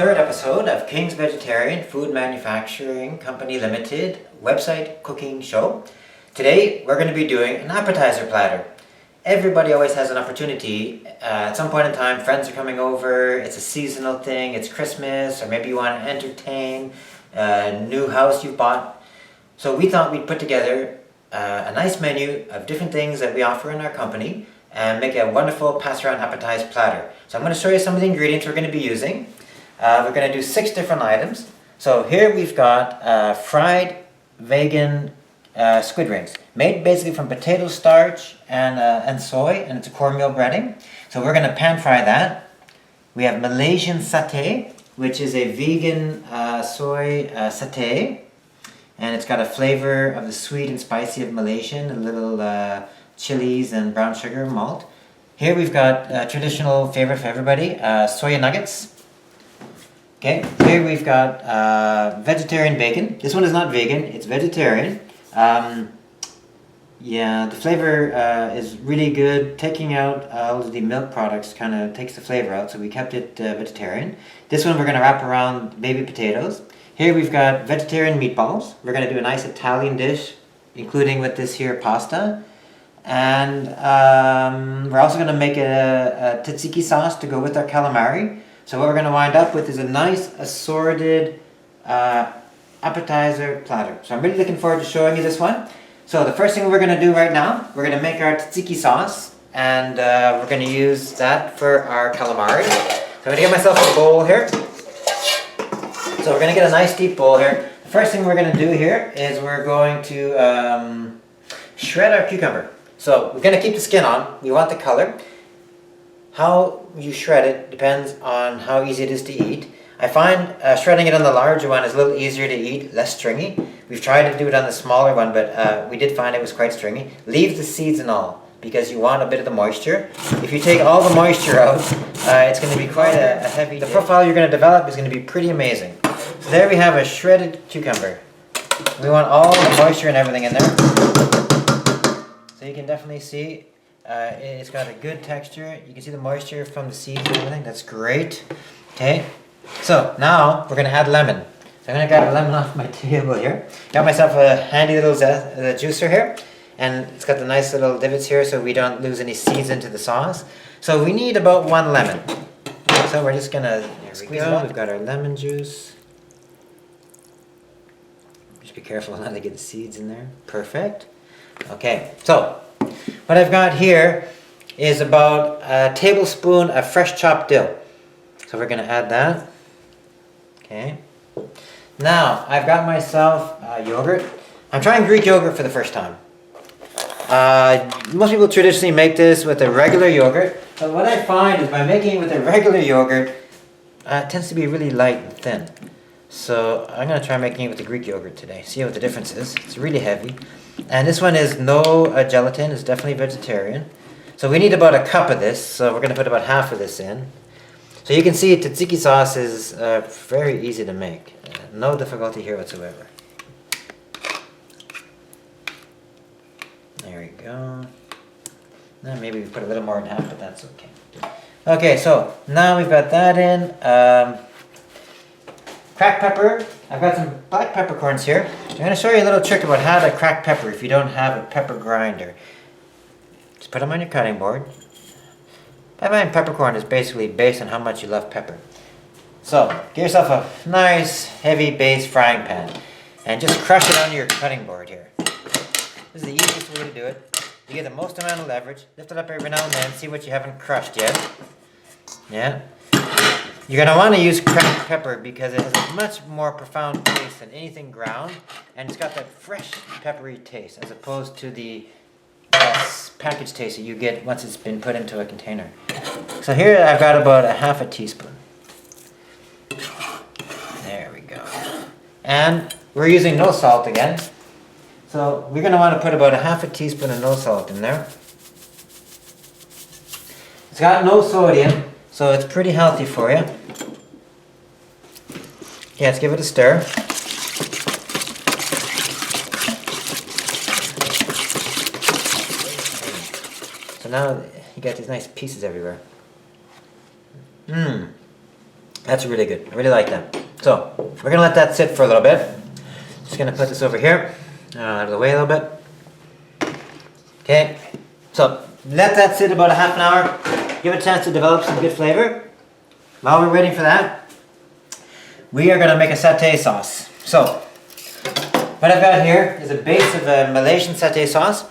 third episode of King's Vegetarian Food Manufacturing Company Limited website cooking show. Today we're going to be doing an appetizer platter. Everybody always has an opportunity. At some point in time, friends are coming over, it's a seasonal thing, it's Christmas, or maybe you want to entertain a new house you bought. So we thought we'd put together a nice menu of different things that we offer in our company and make a wonderful pass-around appetizer platter. So I'm going to show you some of the ingredients we're going to be using. We're going to do 6 different items. So here we've got fried vegan squid rings, made basically from potato starch and soy, and it's a cornmeal breading. So we're going to pan fry that. We have Malaysian Satay, which is a vegan soy satay, and it's got a flavor of the sweet and spicy of Malaysian, a little chilies and brown sugar malt. Here we've got a traditional favorite for everybody, Soy Nuggets. Okay, here we've got vegetarian bacon. This one is not vegan, it's vegetarian. Yeah, the flavor is really good. Taking out all of the milk products kind of takes the flavor out, so we kept it vegetarian. This one we're going to wrap around baby potatoes. Here we've got vegetarian meatballs. We're going to do a nice Italian dish, including with this here pasta. And we're also going to make a tzatziki sauce to go with our calamari. So what we're going to wind up with is a nice assorted appetizer platter. So I'm really looking forward to showing you this one. So the first thing we're going to do right now, we're going to make our tzatziki sauce, and we're going to use that for our calamari. So I'm going to get myself a bowl here. So we're going to get a nice deep bowl here. The first thing we're going to do here is we're going to shred our cucumber. So we're going to keep the skin on. We want the color. How you shred it depends on how easy it is to eat. I find shredding it on the larger one is a little easier to eat, less stringy. We've tried to do it on the smaller one, but we did find it was quite stringy. Leave the seeds and all, because you want a bit of the moisture. If you take all the moisture out, it's going to be quite a heavy dish. The profile you're going to develop is going to be pretty amazing. So there we have a shredded cucumber. We want all the moisture and everything in there. So you can definitely see it's got a good texture. You can see the moisture from the seeds and everything. That's great. Okay. So now we're going to add lemon. So I'm going to grab a lemon off my table here. Got myself a handy little juicer here. And it's got the nice little divots here so we don't lose any seeds into the sauce. So we need about 1 lemon. So we're just going to squeeze it out. We've got our lemon juice. Just be careful not to get the seeds in there. Perfect. Okay, so what I've got here is about a tablespoon of fresh chopped dill. So we're going to add that. Okay. Now, I've got myself yogurt. I'm trying Greek yogurt for the first time. Most people traditionally make this with a regular yogurt. But what I find is by making it with a regular yogurt, it tends to be really light and thin. So I'm going to try making it with the Greek yogurt today. See what the difference is. It's really heavy. And this one is no gelatin. It's definitely vegetarian. So we need about a cup of this. So we're going to put about half of this in. So you can see tzatziki sauce is very easy to make. No difficulty here whatsoever. There we go. Now maybe we put a little more than half, but that's okay. Okay, so now we've got that in. Cracked pepper. I've got some black peppercorns here. I'm going to show you a little trick about how to crack pepper if you don't have a pepper grinder. Just put them on your cutting board. I find peppercorn is basically based on how much you love pepper. So, get yourself a nice heavy base frying pan and just crush it on your cutting board here. This is the easiest way to do it. You get the most amount of leverage. Lift it up every now and then, see what you haven't crushed yet. Yeah. You're going to want to use cracked pepper because it has a much more profound taste than anything ground, and it's got that fresh peppery taste as opposed to the packaged taste that you get once it's been put into a container. So here I've got about a half a teaspoon. There we go. And we're using no salt again. So we're going to want to put about a half a teaspoon of no salt in there. It's got no sodium, so it's pretty healthy for you. Okay, let's give it a stir. So now you got these nice pieces everywhere. That's really good. I really like that. So we're gonna let that sit for a little bit. Just gonna put this over here, out of the way a little bit. Okay, so let that sit about a half an hour. Give it a chance to develop some good flavor. While we're waiting for that, we are gonna make a satay sauce. So what I've got here is a base of a Malaysian satay sauce.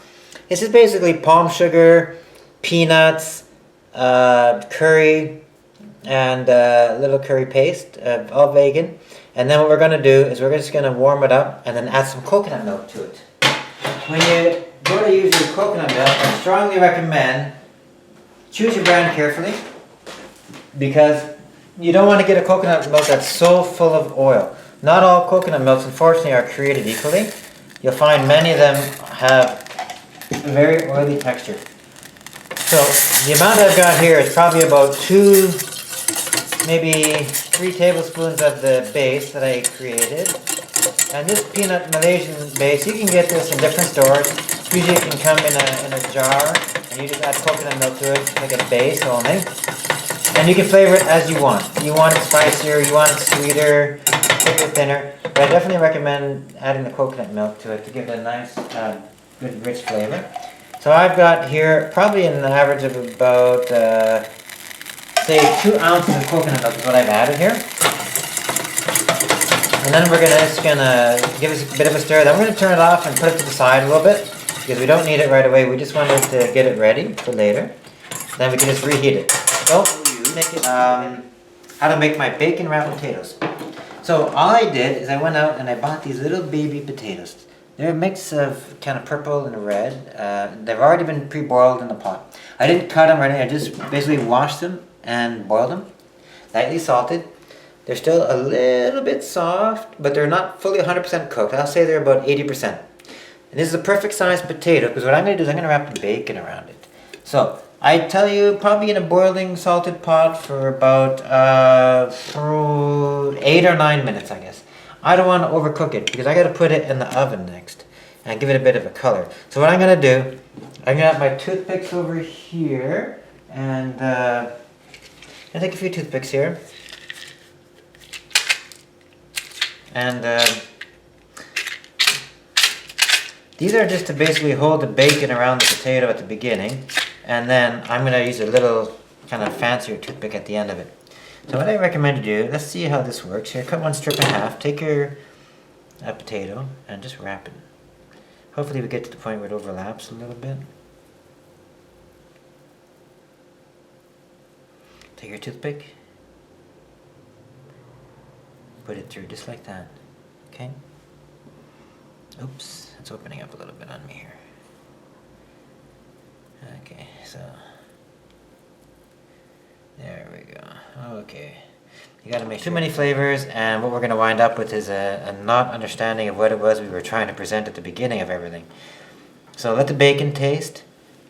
This is basically palm sugar, peanuts, curry, and a little curry paste, all vegan. And then what we're going to do is we're just going to warm it up and then add some coconut milk to it. When you go to use your coconut milk, I strongly recommend choose your brand carefully, because you don't want to get a coconut milk that's so full of oil. Not all coconut milks, unfortunately, are created equally. You'll find many of them have a very oily texture. So the amount I've got here is probably about 2, maybe 3 tablespoons of the base that I created. And this peanut Malaysian base, you can get this in different stores. Usually it can come in a jar, and you just add coconut milk to it, like a base only. And you can flavor it as you want. You want it spicier, you want it sweeter, thicker, thinner. But I definitely recommend adding the coconut milk to it to give it a nice, good, rich flavor. So I've got here probably an average of about, say 2 ounces of coconut milk is what I've added here. And then we're just gonna give us a bit of a stir. Then we're gonna turn it off and put it to the side a little bit, because we don't need it right away. We just wanted to get it ready for later. Then we can just reheat it. So make it, how to make my bacon wrapped potatoes. So all I did is I went out and I bought these little baby potatoes. They're a mix of kind of purple and red. They've already been pre-boiled in the pot. I didn't cut them or anything. I just basically washed them and boiled them, lightly salted. They're still a little bit soft, but they're not fully 100% cooked. I'll say they're about 80%. And this is a perfect size potato, because what I'm going to do is I'm going to wrap the bacon around it. So I tell you, probably in a boiling salted pot for about 8 or 9 minutes, I guess. I don't want to overcook it, because I got to put it in the oven next and give it a bit of a color. So what I'm going to do, I'm going to have my toothpicks over here, and I'm going to take a few toothpicks here. And these are just to basically hold the bacon around the potato at the beginning, and then I'm going to use a little kind of fancier toothpick at the end of it. So what I recommend you do, let's see how this works. Here, cut one strip in half, take your potato and just wrap it. Hopefully we get to the point where it overlaps a little bit. Take your toothpick, put it through just like that, okay? Oops, it's opening up a little bit on me here. Okay, so there we go. Okay, you gotta make too many flavors, and what we're gonna wind up with is a not understanding of what it was we were trying to present at the beginning of everything. So let the bacon taste,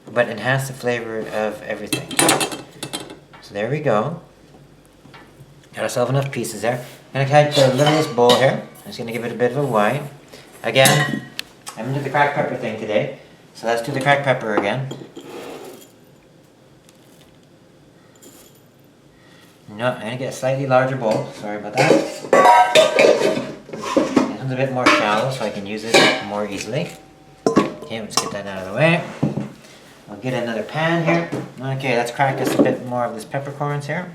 but enhance the flavor of everything. So there we go. Got ourselves enough pieces there. I'm gonna take the littlest bowl here. I'm just gonna give it a bit of a white. Again, I'm into the cracked pepper thing today, so let's do the cracked pepper again. No, I'm gonna get a slightly larger bowl. Sorry about that. This one's a bit more shallow, so I can use it more easily. Okay, let's get that out of the way. I'll get another pan here. Okay, let's crack us a bit more of this peppercorns here.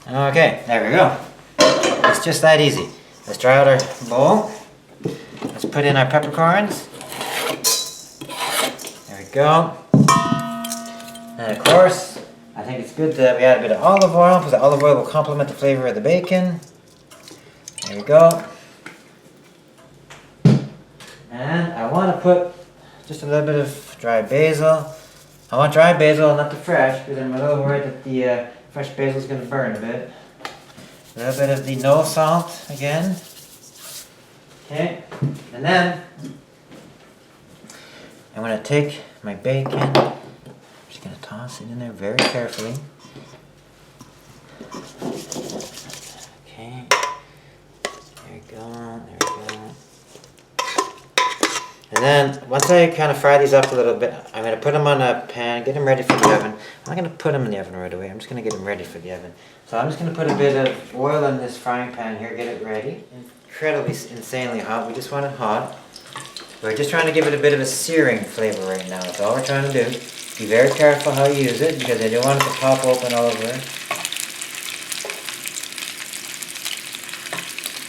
Okay, there we go. It's just that easy. Let's dry out our bowl. Let's put in our peppercorns. There we go. And of course, I think it's good that we add a bit of olive oil, because the olive oil will complement the flavor of the bacon. There we go. And I want to put just a little bit of dry basil. I want dry basil, not the fresh, because I'm a little worried that the fresh basil is going to burn a bit. A little bit of the no salt again. Okay, and then I'm going to take my bacon. I'm just going to toss it in there very carefully. go. There we go. And then once I kind of fry these up a little bit, I'm going to put them on a pan, get them ready for the oven. I'm not going to put them in the oven right away. I'm just going to get them ready for the oven. So I'm just going to put a bit of oil in this frying pan here, get it ready. Incredibly, insanely hot. We just want it hot. We're just trying to give it a bit of a searing flavor right now. That's all we're trying to do. Be very careful how you use it because I don't want it to pop open all over.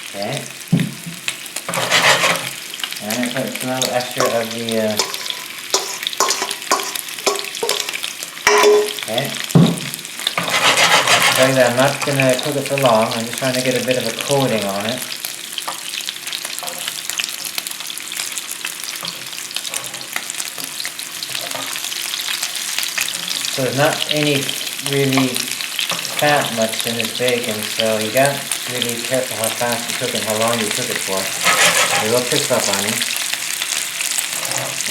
Okay. And I'm going to put a little extra of the, okay. Like that, I'm not going to cook it for long. I'm just trying to get a bit of a coating on it. So there's not any really fat much in this bacon, so you got to really be careful how fast you cook it and how long you cook it for. It will crisp up on you.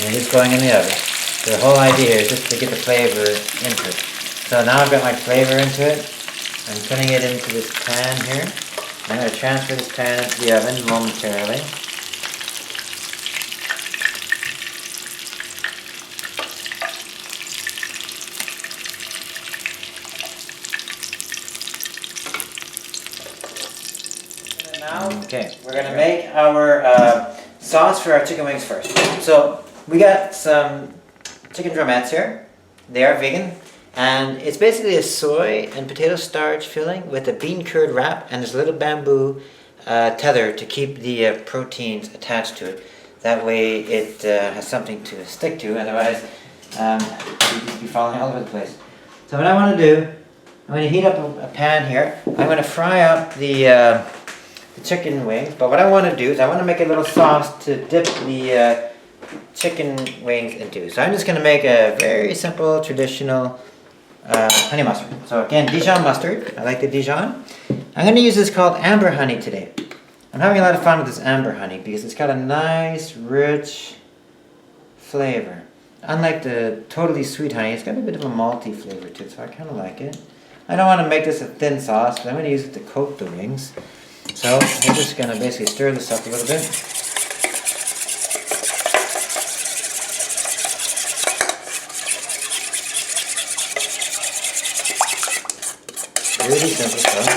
And it is going in the oven. So the whole idea is just to get the flavor into it. So now I've got my flavor into it. I'm putting it into this pan here. I'm going to transfer this pan into the oven momentarily. Okay, we're going to make our sauce for our chicken wings first. So we got some chicken drumettes here. They are vegan. And it's basically a soy and potato starch filling with a bean curd wrap, and there's a little bamboo tether to keep the proteins attached to it. That way it has something to stick to, otherwise you'd just be falling all over the place. So what I want to do, I'm going to heat up a pan here. I'm going to fry up the chicken wings, but what I want to do is I want to make a little sauce to dip the chicken wings into. So I'm just going to make a very simple, traditional honey mustard. So again, Dijon mustard. I like the Dijon. I'm going to use this called amber honey today. I'm having a lot of fun with this amber honey because it's got a nice, rich flavor. Unlike the totally sweet honey, it's got a bit of a malty flavor to it, so I kind of like it. I don't want to make this a thin sauce, but I'm going to use it to coat the wings. So I'm just going to basically stir this up a little bit. Really simple stuff.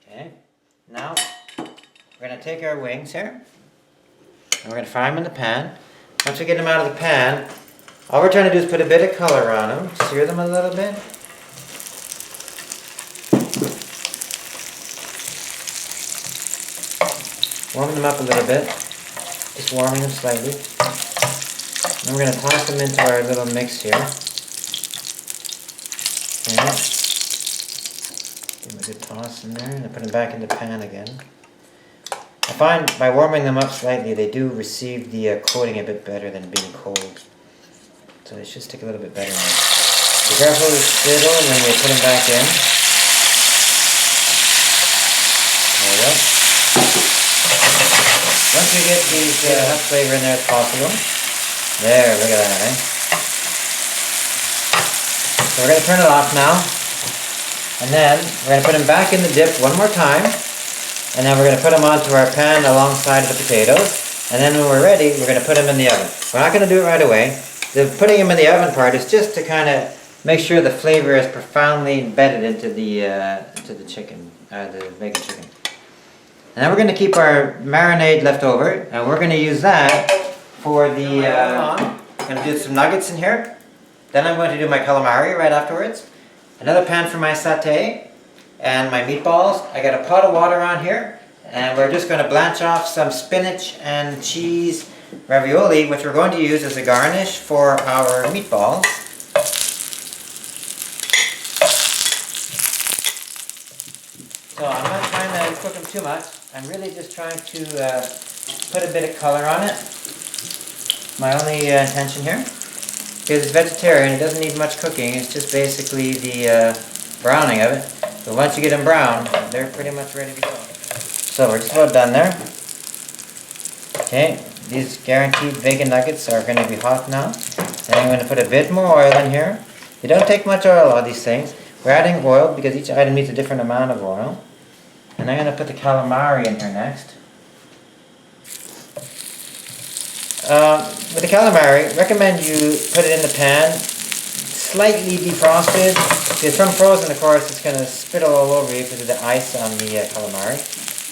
Okay, now we're going to take our wings here and we're going to fry them in the pan. Once we get them out of the pan, all we're trying to do is put a bit of color on them, sear them a little bit. Warm them up a little bit, just warming them slightly. And we're going to toss them into our little mix here. Okay. Give them a good toss in there, and I put them back in the pan again. I find by warming them up slightly, they do receive the coating a bit better than being cold. So they should stick a little bit better now. Be careful to spittle when you put them back in. There we go. Once you get these enough flavor in there as possible. There, look at that, eh? So we're going to turn it off now. And then we're going to put them back in the dip one more time. And then we're going to put them onto our pan alongside of the potatoes. And then when we're ready, we're going to put them in the oven. We're not going to do it right away. The putting them in the oven part is just to kind of make sure the flavor is profoundly embedded into the chicken, the bacon chicken. And then we're going to keep our marinade left over, and we're going to use that for the, I'm going to do some nuggets in here. Then I'm going to do my calamari right afterwards. Another pan for my satay and my meatballs. I got a pot of water on here, and we're just going to blanch off some spinach and cheese ravioli, which we're going to use as a garnish for our meatballs. So I'm not trying to cook them too much. I'm really just trying to put a bit of color on it. My only intention here. Because it's vegetarian, it doesn't need much cooking. It's just basically the browning of it. But once you get them brown, they're pretty much ready to go. So we're just about done there. Okay, these guaranteed bacon nuggets are going to be hot now. Then I'm going to put a bit more oil in here. You don't take much oil on these things. We're adding oil because each item needs a different amount of oil. And I'm going to put the calamari in here next. With the calamari, recommend you put it in the pan, slightly defrosted. Because from frozen, of course, it's going to spit all over you because of the ice on the calamari.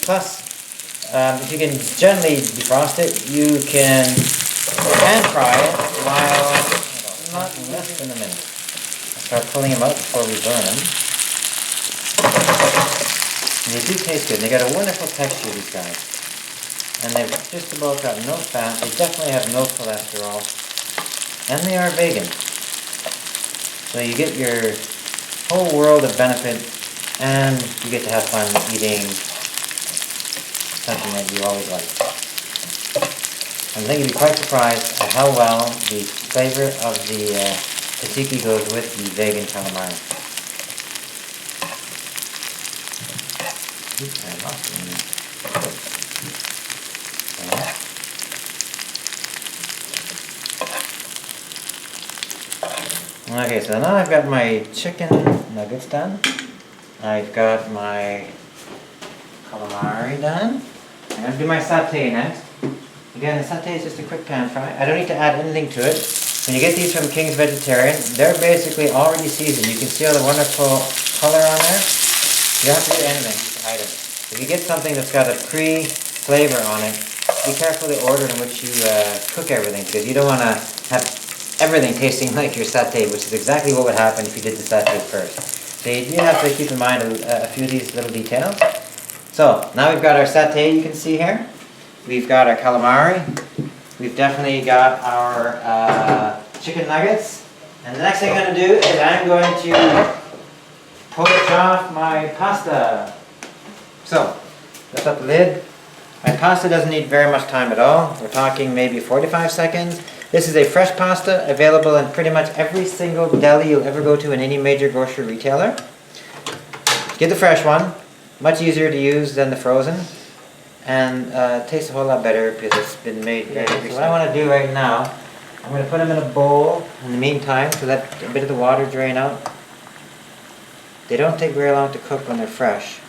Plus, if you can gently defrost it, you can pan fry it while not less than a minute. I'll start pulling them out before we burn them. And they do taste good. They got a wonderful texture, these guys. And they've just about got no fat. They definitely have no cholesterol. And they are vegan. So you get your whole world of benefit, and you get to have fun eating something that you always like. I think you'd be quite surprised at how well the flavor of the tzatziki goes with the vegan calamari. Oops, I lost it in there. Okay, so now I've got my chicken nuggets done. I've got my calamari done. I'm going to do my satay next. Again, the satay is just a quick pan fry. I don't need to add anything to it. When you get these from King's Vegetarian, they're basically already seasoned. You can see all the wonderful color on there. You don't have to do anything, just item. If you get something that's got a pre-flavor on it, be careful the order in which you cook everything, because you don't want to have everything tasting like your satay, which is exactly what would happen if you did the satay first. So you do have to keep in mind a few of these little details. So now we've got our satay, you can see here. We've got our calamari. We've definitely got our chicken nuggets. And the next thing I'm going to do is I'm going to poach off my pasta. So, lift up the lid. My pasta doesn't need very much time at all. We're talking maybe 45 seconds. This is a fresh pasta available in pretty much every single deli you'll ever go to in any major grocery retailer. Get the fresh one. Much easier to use than the frozen. And tastes a whole lot better because it's been made very recently. So what I want to do right now, I'm going to put them in a bowl in the meantime to let a bit of the water drain out. They don't take very long to cook when they're fresh.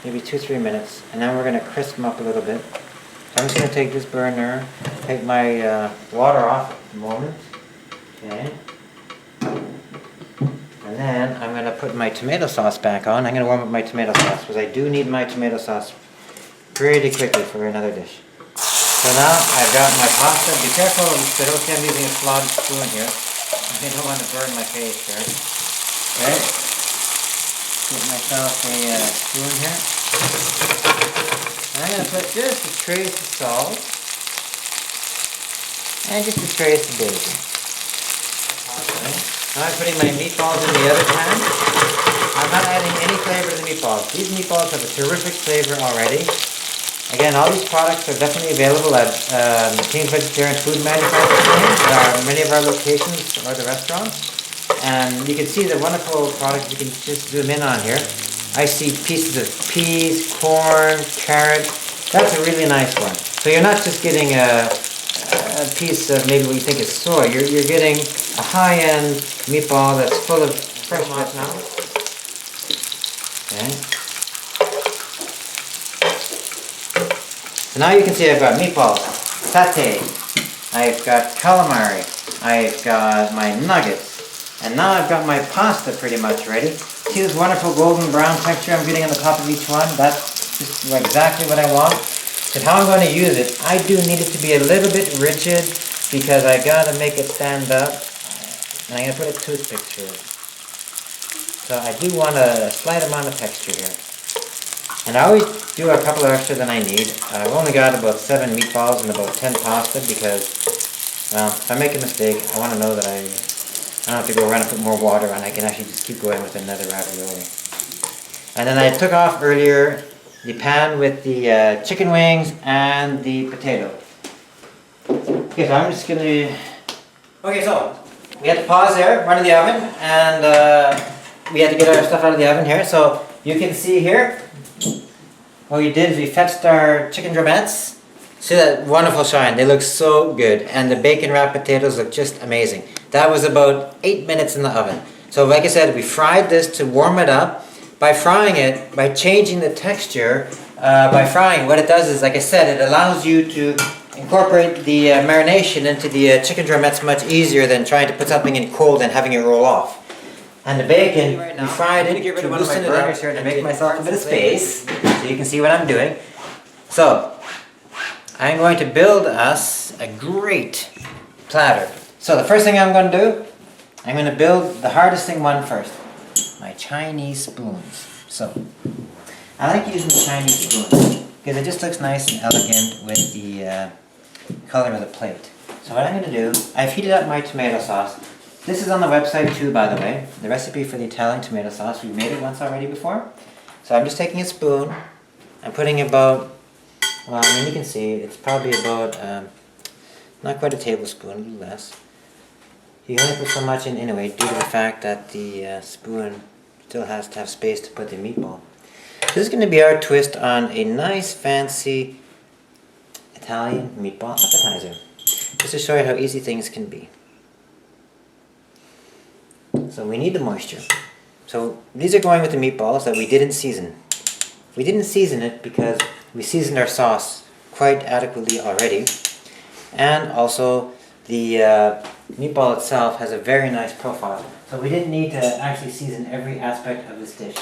Maybe 2-3 minutes. And then we're going to crisp them up a little bit. So I'm just going to take this burner, take my water off at the moment. Okay. And then I'm going to put my tomato sauce back on. I'm going to warm up my tomato sauce because I do need my tomato sauce pretty quickly for another dish. So now I've got my pasta. Be careful, I don't see I'm using a slotted spoon here. I don't want to burn my face here. Okay. Get myself a spoon here. And I'm going to put just a trace of salt. And just a trace of bacon. Okay. Now I'm putting my meatballs in the other pan. I'm not adding any flavor to the meatballs. These meatballs have a terrific flavor already. Again, all these products are definitely available at King's Vegetarian Food Manufacturing. There are many of our locations or the restaurants. And you can see the wonderful products. You can just zoom in on here. I see pieces of peas, corn, carrot. That's a really nice one. So you're not just getting a piece of maybe what you think is soy. You're getting a high-end meatball that's full of fresh vegetables. Okay. So now you can see I've got meatballs, satay, I've got calamari, I've got my nuggets, and now I've got my pasta pretty much ready. See this wonderful golden brown texture I'm getting on the top of each one? That's just exactly what I want. Because how I'm going to use it, I do need it to be a little bit rigid because I got to make it stand up. And I'm going to put a toothpick through it. So I do want a slight amount of texture here. And I always do a couple of extra than I need. I've only got about 7 meatballs and about 10 pasta because, well, if I make a mistake, I want to know that I don't have to go around and put more water on. I can actually just keep going with another ravioli. And then I took off earlier the pan with the chicken wings and the potato. Okay, so I'm just going to... Okay, so we had to pause there, run to the oven, and we had to get our stuff out of the oven here. So you can see here, what we did is we fetched our chicken drumettes. See that wonderful shine? They look so good. And the bacon wrapped potatoes look just amazing. That was about 8 minutes in the oven. So like I said, we fried this to warm it up. By frying it, by changing the texture, by frying, what it does is, like I said, it allows you to incorporate the marination into the chicken drumettes much easier than trying to put something in cold and having it roll off. And the bacon, we fried it to loosen it up here to make myself a bit of space, so you can see what I'm doing. So, I'm going to build us a great platter. So the first thing I'm going to do, I'm going to build the hardest thing one first. My Chinese spoons. So, I like using the Chinese spoons because it just looks nice and elegant with the color of the plate. So what I'm going to do, I've heated up my tomato sauce. This is on the website too, by the way. The recipe for the Italian tomato sauce. We've made it once already before. So I'm just taking a spoon. I'm putting about, well, I mean you can see, it's probably about, not quite a tablespoon, a little less. You can only put so much in anyway due to the fact that the spoon still has to have space to put the meatball. This is going to be our twist on a nice fancy Italian meatball appetizer. Just to show you how easy things can be. So we need the moisture. So these are going with the meatballs that we didn't season. We didn't season it because we seasoned our sauce quite adequately already. And also the meatball itself has a very nice profile. So we didn't need to actually season every aspect of this dish.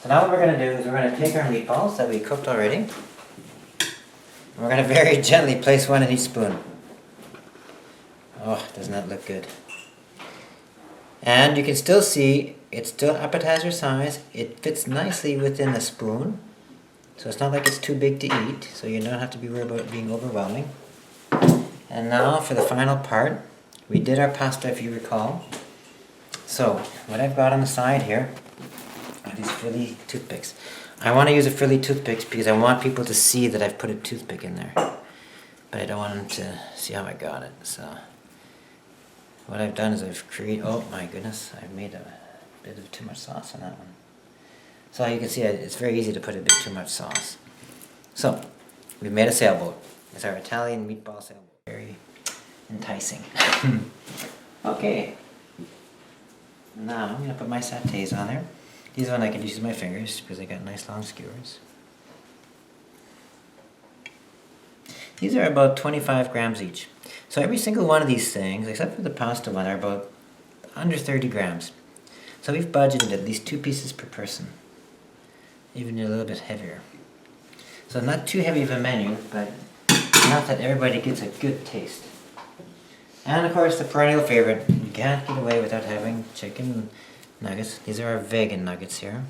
So now what we're going to do is we're going to take our meatballs that we cooked already. And we're going to very gently place one in each spoon. Oh, doesn't that look good? And you can still see it's still appetizer size. It fits nicely within a spoon. So it's not like it's too big to eat. So you don't have to be worried about it being overwhelming. And now for the final part. We did our pasta if you recall. So what I've got on the side here are these frilly toothpicks. I want to use a frilly toothpicks because I want people to see that I've put a toothpick in there. But I don't want them to see how I got it. So what I've done is I've created, oh my goodness, I've made a bit of too much sauce on that one. So you can see it's very easy to put a bit too much sauce. So we've made a sailboat. It's our Italian meatball sailboat. Very enticing. Okay. Now I'm going to put my satays on there. These one I can use my fingers because they got nice long skewers. These are about 25 grams each. So every single one of these things, except for the pasta one, are about under 30 grams. So we've budgeted at least 2 pieces per person. Even a little bit heavier. So not too heavy of a menu, but enough that everybody gets a good taste. And of course the perennial favorite, you can't get away without having chicken nuggets. These are our vegan nuggets here.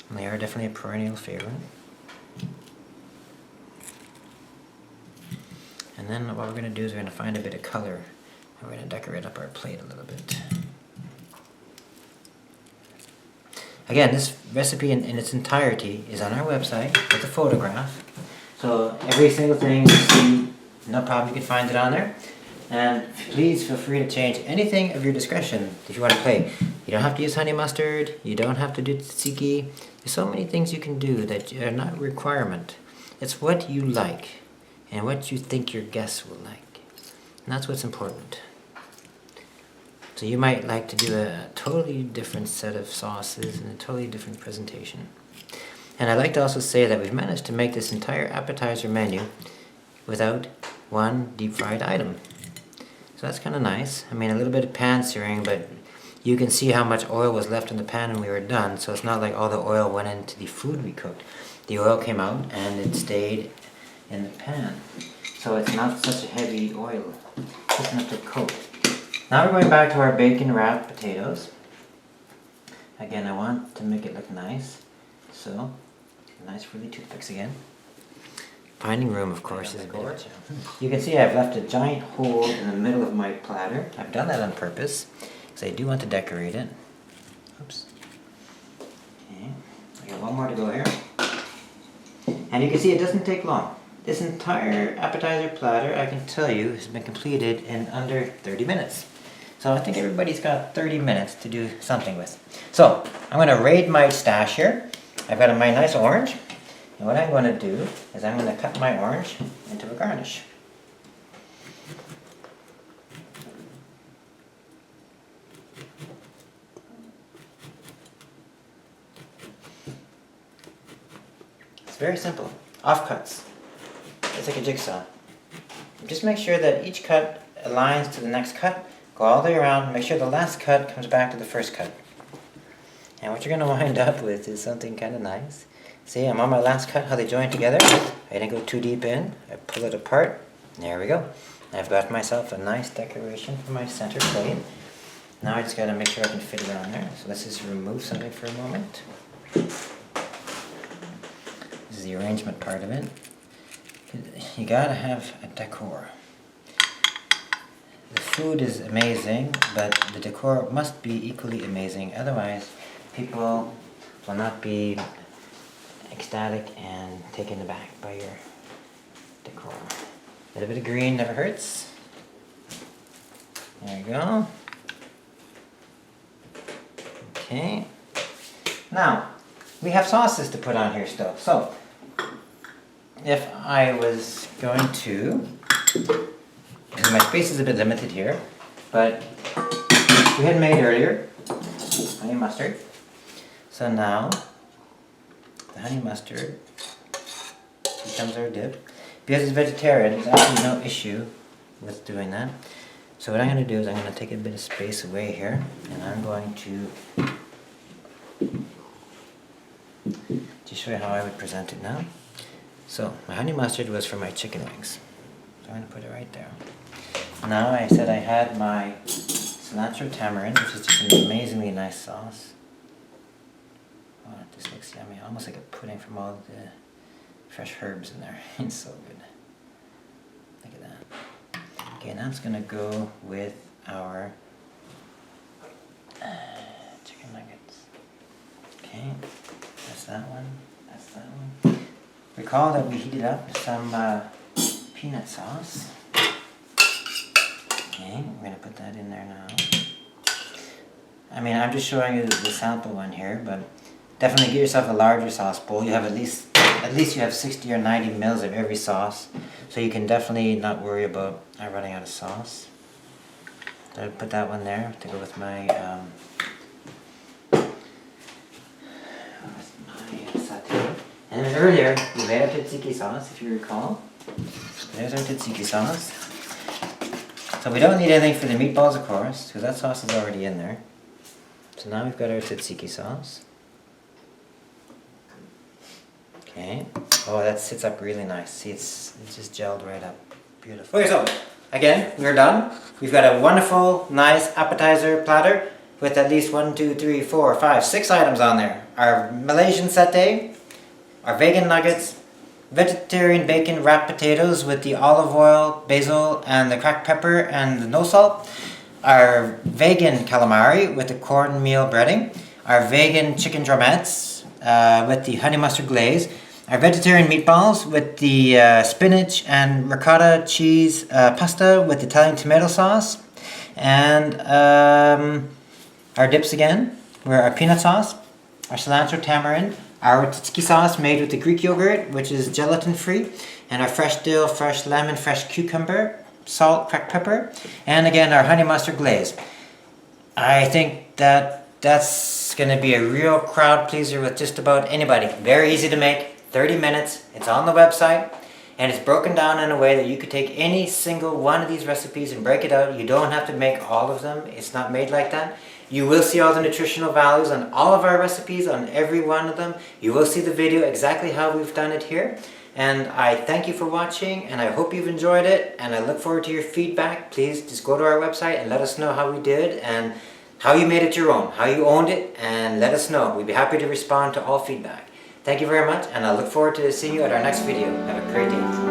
And they are definitely a perennial favorite. And then what we're going to do is we're going to find a bit of color. And we're going to decorate up our plate a little bit. Again, this recipe in its entirety is on our website with a photograph. So every single thing you see, no problem, you can find it on there. And please feel free to change anything of your discretion if you want to play. You don't have to use honey mustard, you don't have to do tzatziki. There's so many things you can do that are not a requirement. It's what you like and what you think your guests will like. And that's what's important. So you might like to do a totally different set of sauces and a totally different presentation. And I'd like to also say that we've managed to make this entire appetizer menu without one deep fried item. So that's kind of nice. I mean, a little bit of pan searing, but you can see how much oil was left in the pan when we were done. So it's not like all the oil went into the food we cooked. The oil came out and it stayed in the pan. So it's not such a heavy oil. Just enough to coat. Now we're going back to our bacon wrapped potatoes. Again, I want to make it look nice. So, nice frilly toothpicks again. Finding room, of course, is a bit of a challenge. You can see I've left a giant hole in the middle of my platter. I've done that on purpose, because I do want to decorate it. Oops. Okay. I got one more to go here. And you can see it doesn't take long. This entire appetizer platter, I can tell you, has been completed in under 30 minutes. So I think everybody's got 30 minutes to do something with. So, I'm going to raid my stash here. I've got my nice orange. And what I'm going to do is I'm going to cut my orange into a garnish. very simple. Offcuts. It's like a jigsaw. Just make sure that each cut aligns to the next cut. Go all the way around. Make sure the last cut comes back to the first cut. And what you're going to wind up with is something kind of nice. See, I'm on my last cut, how they join together. I didn't go too deep in. I pull it apart. There we go. I've got myself a nice decoration for my center plate. Now I just got to make sure I can fit it on there. So let's just remove something for a moment. This is the arrangement part of it. You got to have a decor. The food is amazing, but the decor must be equally amazing. Otherwise, people will not be ecstatic and taken aback by your decor. A little bit of green never hurts. There you go. Okay. Now, we have sauces to put on here still. So, if I was going to, because my space is a bit limited here, but we had made earlier honey mustard. So now, the honey mustard becomes our dip. Because it's vegetarian, there's actually no issue with doing that. So what I'm going to do is I'm going to take a bit of space away here, and I'm going to just show you how I would present it now. So my honey mustard was for my chicken wings. So I'm going to put it right there. Now I said I had my cilantro tamarind, which is just an amazingly nice sauce. Oh, this looks yummy, almost like a pudding from all the fresh herbs in there. It's so good. Look at that. Okay, now it's going to go with our chicken nuggets. Okay, that's that one. That's that one. Recall that we heated up some peanut sauce. Okay, we're going to put that in there now. I mean, I'm just showing you the sample one here, but definitely get yourself a larger sauce bowl. You have at least you have 60 or 90 mils of every sauce, so you can definitely not worry about running out of sauce. So I put that one there to go with my satay. And then earlier we made our tzatziki sauce, if you recall. There's our tzatziki sauce. So we don't need anything for the meatballs, of course, because that sauce is already in there. So now we've got our tzatziki sauce. Okay. Oh, that sits up really nice. See, it's just gelled right up. Beautiful. Okay, so again, we're done. We've got a wonderful, nice appetizer platter with at least 1, 2, 3, 4, 5, 6 items on there. Our Malaysian Satay, our vegan nuggets, vegetarian bacon wrapped potatoes with the olive oil, basil, and the cracked pepper and the no salt, our vegan calamari with the cornmeal breading, our vegan chicken drumettes with the honey mustard glaze, our vegetarian meatballs with the spinach and ricotta cheese pasta with Italian tomato sauce, and our dips again were our peanut sauce, our cilantro tamarind, our tzatziki sauce made with the Greek yogurt, which is gelatin free, and our fresh dill, fresh lemon, fresh cucumber, salt, cracked pepper, and again our honey mustard glaze. I think that's going to be a real crowd pleaser with just about anybody. Very easy to make, 30 minutes, it's on the website, and it's broken down in a way that you could take any single one of these recipes and break it out. You don't have to make all of them, it's not made like that. You will see all the nutritional values on all of our recipes, on every one of them. You will see the video exactly how we've done it here. And I thank you for watching, and I hope you've enjoyed it, and I look forward to your feedback. Please just go to our website and let us know how we did and how you made it your own, how you owned it, and let us know. We'd be happy to respond to all feedback. Thank you very much, and I look forward to seeing you at our next video. Have a great day.